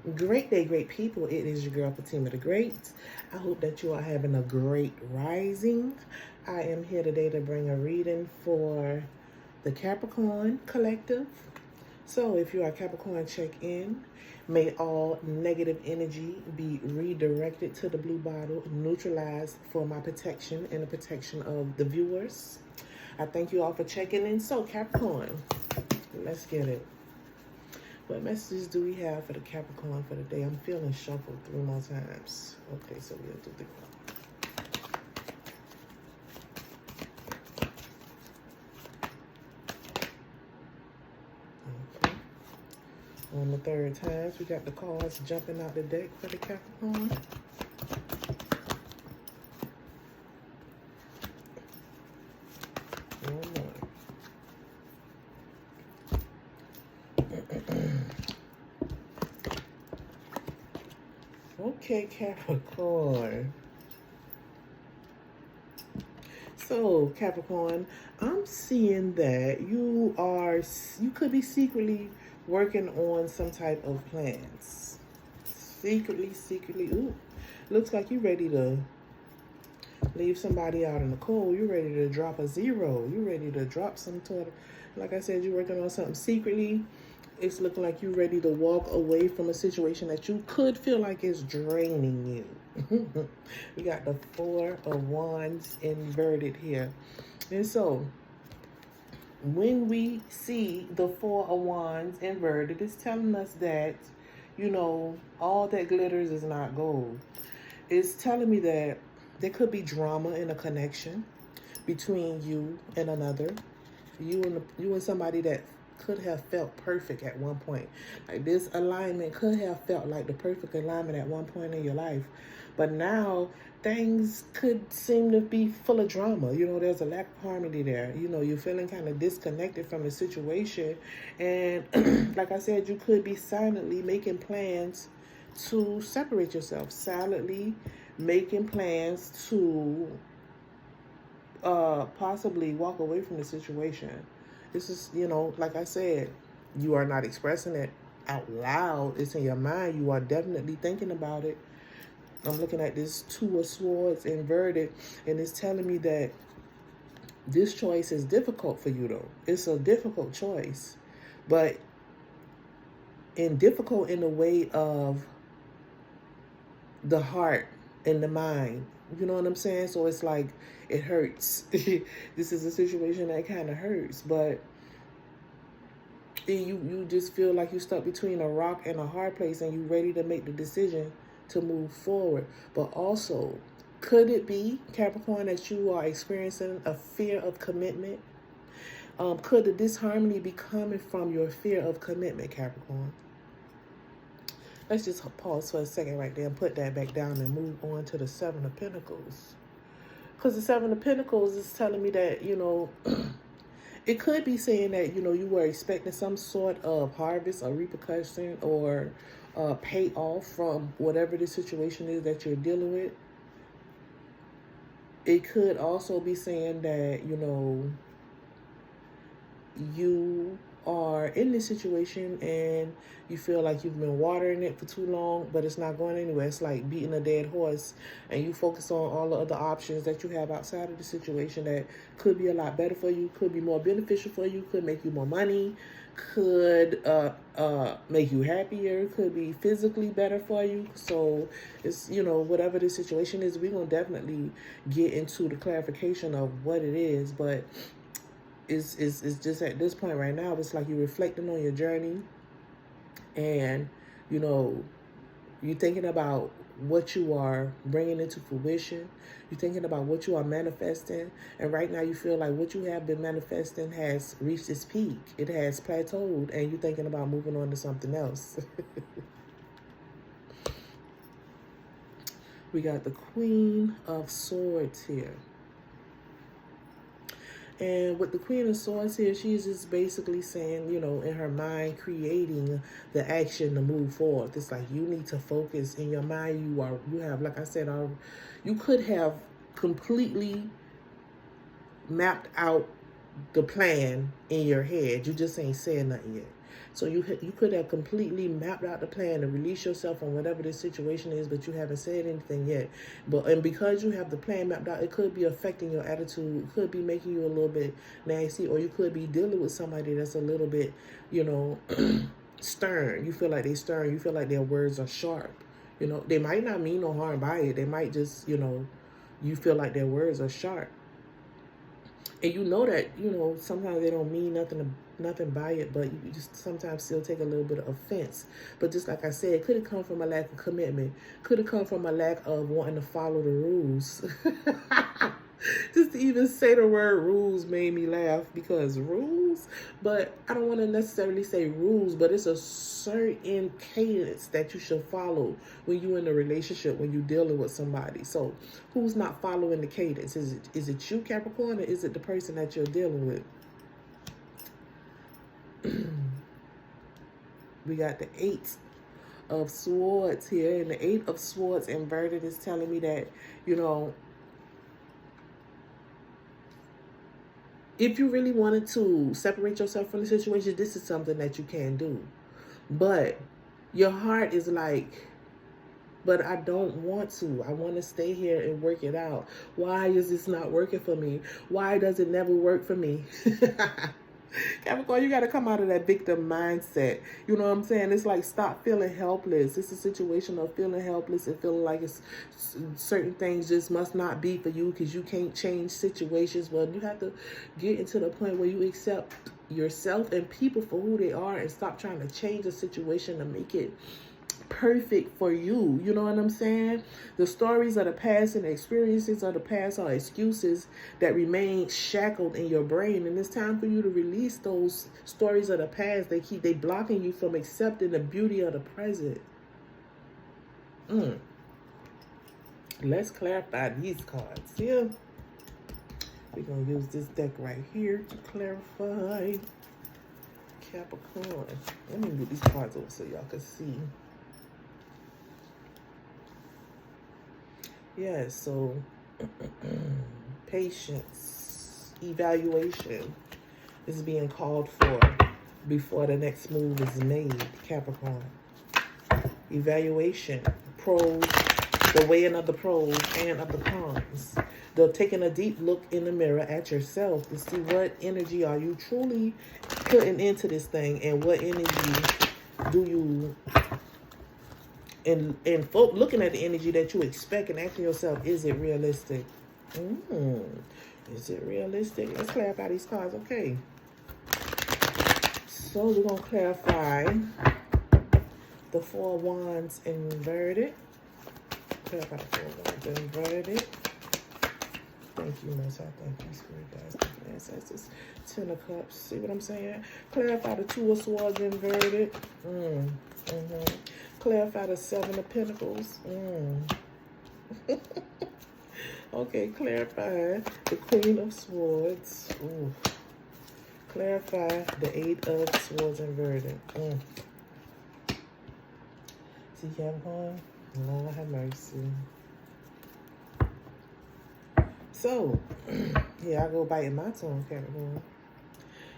Great day, great people. It is your girl, Fatima the Great. I hope that you are having a great rising. I am here today to bring a reading for the Capricorn collective. So if you are Capricorn, check in. May all negative energy be redirected to the blue bottle, neutralized for my protection and the protection of the viewers. I thank you all for checking in. So Capricorn, let's get it. What messages do we have for the Capricorn for the day? I'm feeling shuffled 3 more times. Okay, so we'll do the... Okay. On the 3rd time, we got the cards jumping out the deck for the Capricorn. One more. Okay, Capricorn. So, Capricorn, I'm seeing that you could be secretly working on some type of plans. Secretly. Ooh, looks like you're ready to leave somebody out in the cold. You're ready to drop a 0. You're ready to drop some sort of, like I said, you're working on something secretly. It's looking like you're ready to walk away from a situation that you could feel like is draining you. We got the 4 of Wands inverted here. And so, when we see the 4 of Wands inverted, it's telling us that, you know, all that glitters is not gold. It's telling me that there could be drama in a connection between you and another. You and somebody that could have felt perfect at one point. Like this alignment could have felt like the perfect alignment at one point in your life. But now things could seem to be full of drama. You know, there's a lack of harmony there. You know, you're feeling kind of disconnected from the situation. And like I said, you could be silently making plans to separate yourself. Silently making plans to possibly walk away from the situation. This is, you know, like I said, you are not expressing it out loud. It's in your mind. You are definitely thinking about it. I'm looking at this 2 of Swords inverted, and it's telling me that this choice is difficult for you, though. It's a difficult choice, but difficult in the way of the heart and the mind. You know what I'm saying? So it's like, it hurts. This is a situation that kind of hurts, but you just feel like you're stuck between a rock and a hard place, and you're ready to make the decision to move forward. But also, could it be, Capricorn, that you are experiencing a fear of commitment? Could the disharmony be coming from your fear of commitment, Capricorn? Let's just pause for a second right there and put that back down and move on to the 7 of Pentacles. Because the 7 of Pentacles is telling me that, you know, it could be saying that, you know, you were expecting some sort of harvest or repercussion or payoff from whatever the situation is that you're dealing with. It could also be saying that, you know, you are in this situation and you feel like you've been watering it for too long, but it's not going anywhere. It's like beating a dead horse, and you focus on all the other options that you have outside of the situation that could be a lot better for you, could be more beneficial for you, could make you more money, could make you happier, could be physically better for you. So it's, you know, whatever the situation is, we're going to definitely get into the clarification of what it is, but it's just at this point right now, it's like you're reflecting on your journey, and, you know, you're thinking about what you are bringing into fruition. You're thinking about what you are manifesting. And right now you feel like what you have been manifesting has reached its peak. It has plateaued, and you're thinking about moving on to something else. We got the Queen of Swords here. And with the Queen of Swords here, she's just basically saying, you know, in her mind, creating the action to move forward. It's like you need to focus in your mind. You have, like I said, you could have completely mapped out the plan in your head. You just ain't said nothing yet. So you could have completely mapped out the plan to release yourself from whatever the situation is, but you haven't said anything yet. And because you have the plan mapped out, it could be affecting your attitude. It could be making you a little bit nasty, or you could be dealing with somebody that's a little bit, stern. You feel like they're stern. You feel like their words are sharp. They might not mean no harm by it. They might just, you feel like their words are sharp. And you know that, sometimes they don't mean nothing by it, but you just sometimes still take a little bit of offense. But just like I said, it could have come from a lack of commitment. Could have come from a lack of wanting to follow the rules. Just to even say the word rules made me laugh, because rules, but I don't want to necessarily say rules, but it's a certain cadence that you should follow when you're in a relationship, when you're dealing with somebody. So who's not following the cadence? Is it you, Capricorn, or is it the person that you're dealing with? We got the 8 of Swords here, and the 8 of Swords inverted is telling me that, if you really wanted to separate yourself from the situation, this is something that you can do. But your heart is like, but I don't want to. I want to stay here and work it out. Why is this not working for me? Why does it never work for me? Capricorn, you got to come out of that victim mindset. You know what I'm saying? It's like, stop feeling helpless. It's a situation of feeling helpless and feeling like certain things just must not be for you because you can't change situations. Well, you have to get into the point where you accept yourself and people for who they are and stop trying to change the situation to make it perfect for you. You know what I'm saying? The stories of the past and the experiences of the past are excuses that remain shackled in your brain, and it's time for you to release those stories of the past. They blocking you from accepting the beauty of the present. Let's clarify these cards here. We're gonna use this deck right here to clarify Capricorn. Let me move these cards over so y'all can see. Yeah, so patience, evaluation is being called for before the next move is made, Capricorn. Evaluation, pros, the weighing of the pros and of the cons. They're taking a deep look in the mirror at yourself to see what energy are you truly putting into this thing, and what energy do you... And looking at the energy that you expect and asking yourself, is it realistic? Is it realistic? Let's clarify these cards. Okay. So we're going to clarify the 4 of Wands inverted. Clarify the 4 of Wands inverted. Thank you, Most High. Thank you, Spirit Guides. Thank you, Ancestors. 10 of Cups. See what I'm saying? Clarify the 2 of Swords inverted. Clarify the 7 of Pentacles. Okay, clarify the Queen of Swords. Ooh. Clarify the 8 of Swords inverted. See, Capricorn? Lord have mercy. So, yeah, I go biting my tongue, Capricorn.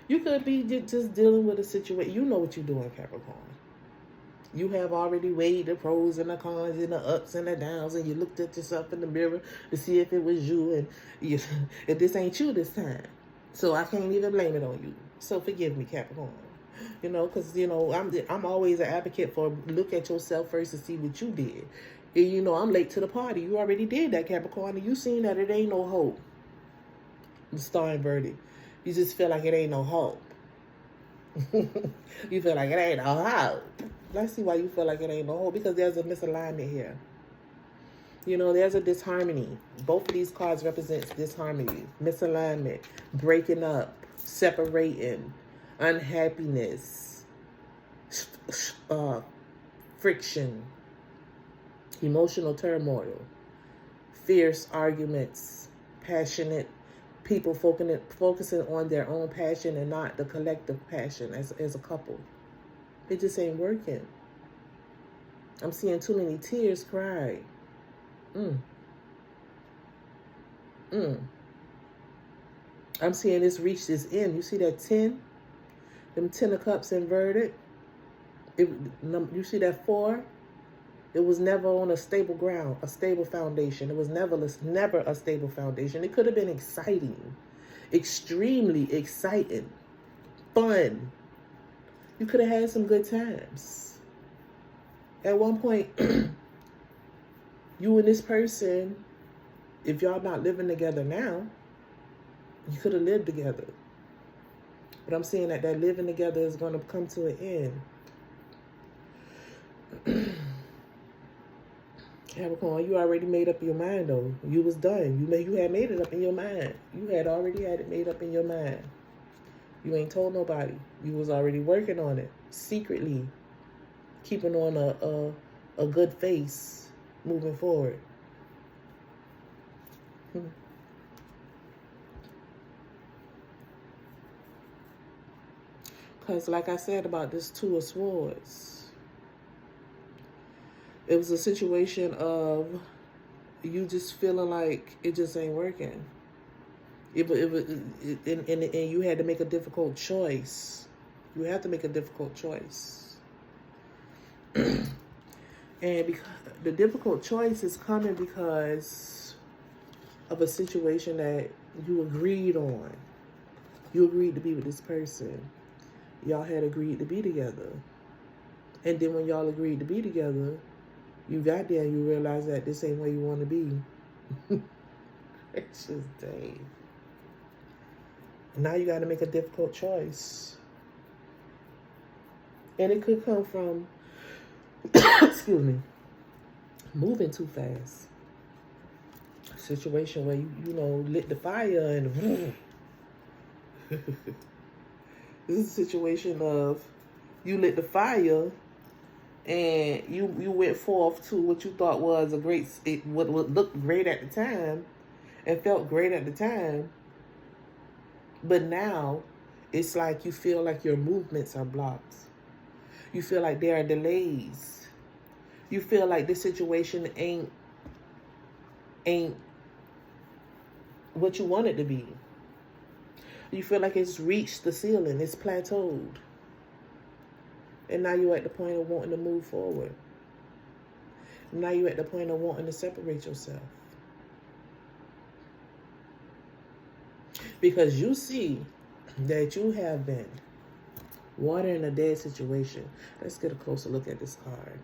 You could be just dealing with a situation. You know what you're doing, Capricorn. You have already weighed the pros and the cons and the ups and the downs, and you looked at yourself in the mirror to see if it was you, and if this ain't you this time. So I can't even blame it on you. So forgive me, Capricorn. Because, I'm always an advocate for look at yourself first to see what you did. And, I'm late to the party. You already did that, Capricorn, and you seen that it ain't no hope. The star inverted. You just feel like it ain't no hope. You feel like it ain't no hope. Let's see why you feel like it ain't no hope. Because there's a misalignment here. There's a disharmony. Both of these cards represent disharmony, misalignment, breaking up, separating, unhappiness, friction, emotional turmoil, fierce arguments, passionate people focusing on their own passion and not the collective passion as a couple. It just ain't working. I'm seeing too many tears cried. I'm seeing this reach this end. You see that 10? Them 10 of Cups inverted? You see that 4? It was never on a stable ground, a stable foundation. It was never a stable foundation. It could have been exciting, extremely exciting, fun. You could have had some good times. At one point, you and this person, if y'all not living together now, you could have lived together. But I'm saying that living together is going to come to an end. Capricorn, you already made up your mind, though. You was done. You had made it up in your mind. You had already had it made up in your mind. You ain't told nobody. You was already working on it secretly, keeping on a good face, moving forward. Because, like I said about this 2 of Swords, it was a situation of you just feeling like it just ain't working. And you had to make a difficult choice. You have to make a difficult choice. And because the difficult choice is coming because of a situation that you agreed on. You agreed to be with this person. Y'all had agreed to be together. And then when y'all agreed to be together, you got there and you realized that this ain't where you want to be. It's just dang. Now you got to make a difficult choice. And it could come from, excuse me, moving too fast. A situation where you lit the fire and this is a situation of you lit the fire and you went forth to what you thought was what looked great at the time and felt great at the time. But now it's like you feel like your movements are blocked. You feel like there are delays. You feel like this situation ain't what you want it to be. You feel like it's reached the ceiling. It's plateaued. And now you're at the point of wanting to move forward. Now you're at the point of wanting to separate yourself. Because you see that you have been watering a dead situation. Let's get a closer look at this card.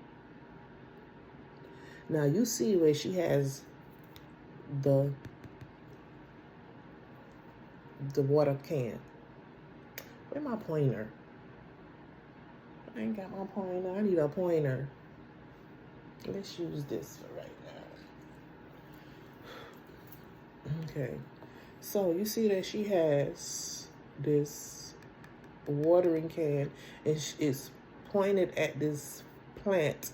Now you see where she has the water can. Where's my pointer? I ain't got my pointer. I need a pointer. Let's use this for right now. Okay. So you see that she has this watering can and it's pointed at this plant.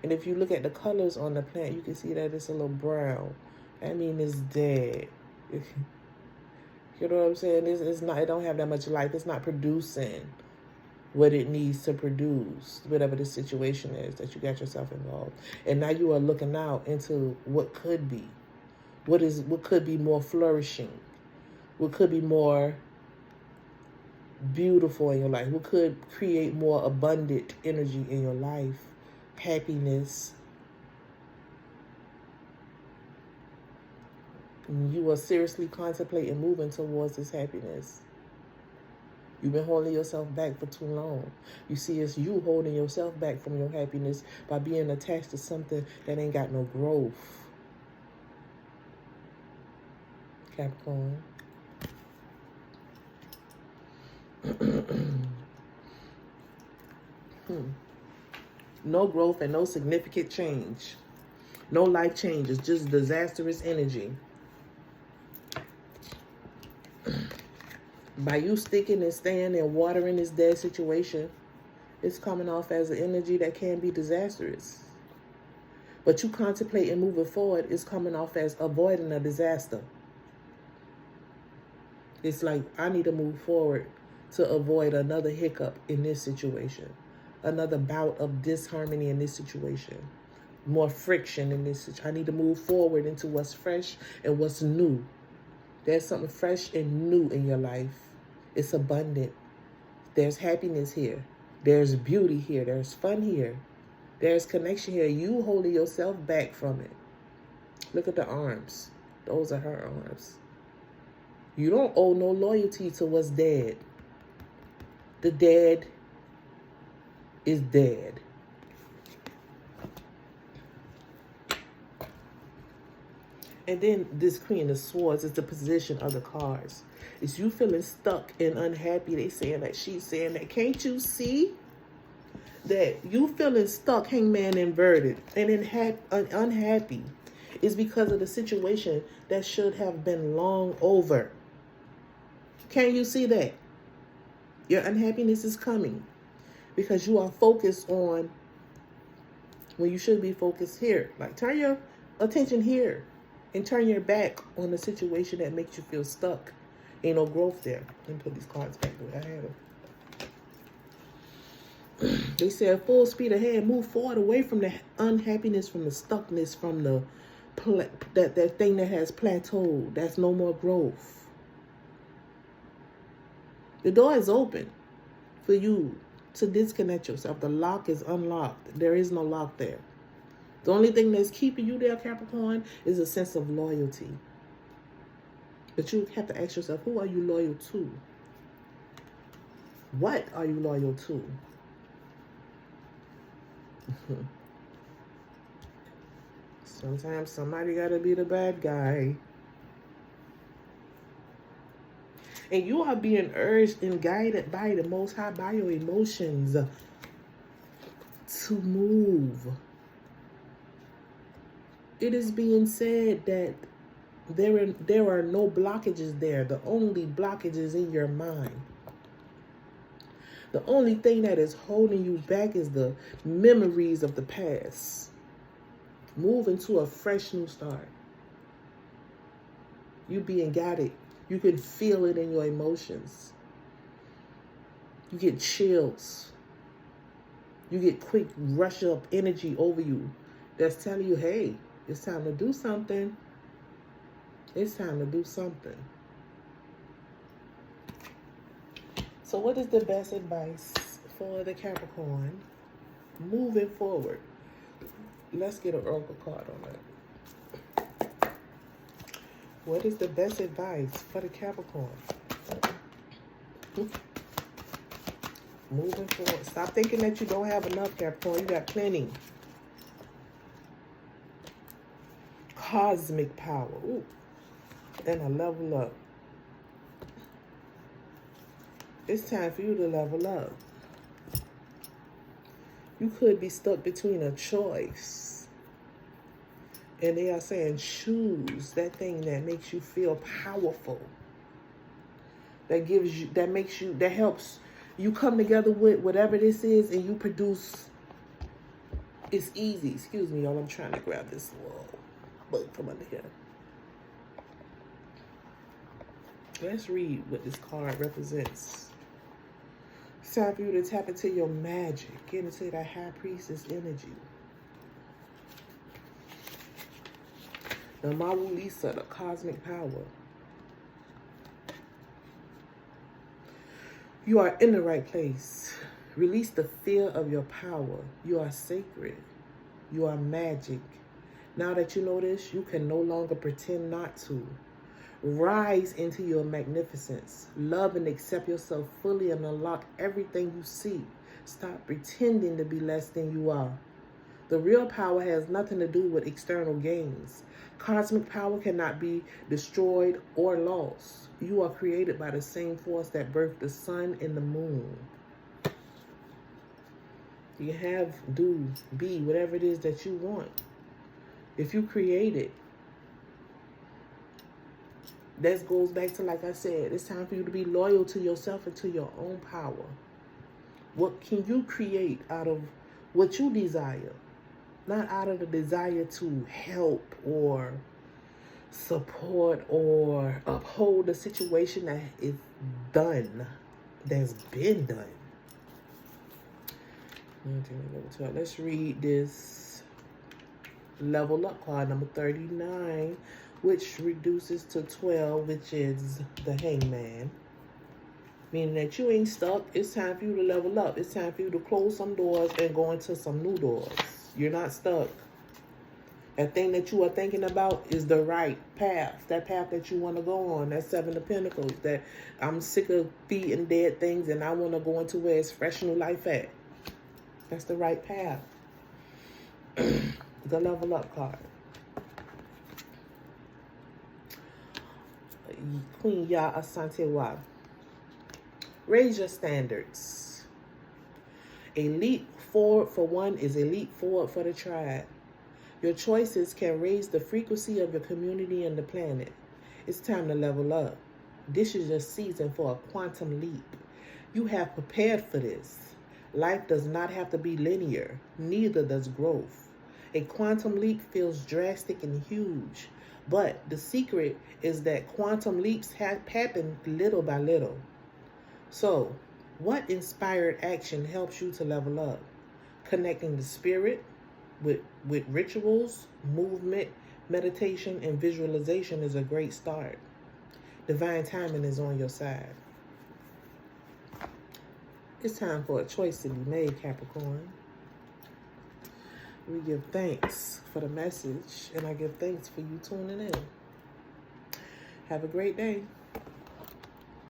And if you look at the colors on the plant, you can see that it's a little brown. I mean, it's dead. You know what I'm saying? It's not. It don't have that much life. It's not producing what it needs to produce, whatever the situation is that you got yourself involved. And now you are looking out into what could be. What could be more flourishing? What could be more beautiful in your life? What could create more abundant energy in your life? Happiness. And you are seriously contemplating moving towards this happiness. You've been holding yourself back for too long. You see, it's you holding yourself back from your happiness by being attached to something that ain't got no growth. Capricorn. No growth and no significant change. No life changes, just disastrous energy. By you sticking and staying and watering this dead situation, it's coming off as an energy that can be disastrous. But you contemplating moving forward is coming off as avoiding a disaster. It's like, I need to move forward to avoid another hiccup in this situation. Another bout of disharmony in this situation. More friction in this situation. I need to move forward into what's fresh and what's new. There's something fresh and new in your life. It's abundant. There's happiness here. There's beauty here. There's fun here. There's connection here. You holding yourself back from it. Look at the arms. Those are her arms. You don't owe no loyalty to what's dead. The dead is dead. And then this Queen of Swords is the position of the cards. It's you feeling stuck and unhappy. They saying that, she's saying that. Can't you see that you feeling stuck, Hangman inverted, and unhappy is because of the situation that should have been long over? Can you see that? Your unhappiness is coming because you are focused on when you should be focused here. Like, turn your attention here and turn your back on the situation that makes you feel stuck. Ain't no growth there. Let me put these cards back the way I had them. They said full speed ahead, move forward away from the unhappiness, from the stuckness, from the that thing that has plateaued. That's no more growth. The door is open for you to disconnect yourself. The lock is unlocked. There is no lock there. The only thing that's keeping you there, Capricorn, is a sense of loyalty. But you have to ask yourself, who are you loyal to? What are you loyal to? Sometimes somebody got to be the bad guy. And you are being urged and guided by the Most High, by your emotions, to move. It is being said that there are no blockages there. The only blockage is in your mind. The only thing that is holding you back is the memories of the past. Move into a fresh new start. You being guided. You can feel it in your emotions. You get chills. You get quick rush up energy over you that's telling you, hey, it's time to do something. It's time to do something. So what is the best advice for the Capricorn moving forward? Let's get an oracle card on that. What is the best advice for the Capricorn? Moving forward. Stop thinking that you don't have enough, Capricorn. You got plenty. Cosmic power. Ooh. And a level up. It's time for you to level up. You could be stuck between a choice. And they are saying choose that thing that makes you feel powerful. That gives you, that makes you, that helps you come together with whatever this is and you produce. It's easy. Excuse me, y'all. I'm trying to grab this little bug from under here. Let's read what this card represents. It's time for you to tap into your magic. Get into that high priestess energy. The Mawu Lisa, the cosmic power. You are in the right place. Release the fear of your power. You are sacred. You are magic. Now that you know this, you can no longer pretend not to. Rise into your magnificence. Love and accept yourself fully and unlock everything you see. Stop pretending to be less than you are. The real power has nothing to do with external gains. Cosmic power cannot be destroyed or lost. You are created by the same force that birthed the sun and the moon. You have, do, be, whatever it is that you want. If you create it, that goes back to, like I said, it's time for you to be loyal to yourself and to your own power. What can you create out of what you desire? Not out of the desire to help or support or uphold a situation that is done, that's been done. Let's read this level up card, number 39, which reduces to 12, which is the Hangman. Meaning that you ain't stuck. It's time for you to level up. It's time for you to close some doors and go into some new doors. You're not stuck. That thing that you are thinking about is the right path. That path that you want to go on. That Seven of Pentacles. That I'm sick of feeding dead things and I want to go into where it's fresh new life at. That's the right path. The level up card. Queen Ya Asantewa. Raise your standards. A leap forward for one is a leap forward for the tribe. Your choices can raise the frequency of your community and the planet. It's time to level up. This is your season for a quantum leap. You have prepared for this. Life does not have to be linear, neither does growth. A quantum leap feels drastic and huge, but the secret is that quantum leaps happen little by little. So, what inspired action helps you to level up? Connecting the spirit with rituals, movement, meditation, and visualization is a great start. Divine timing is on your side. It's time for a choice to be made, Capricorn. We give thanks for the message, and I give thanks for you tuning in. Have a great day.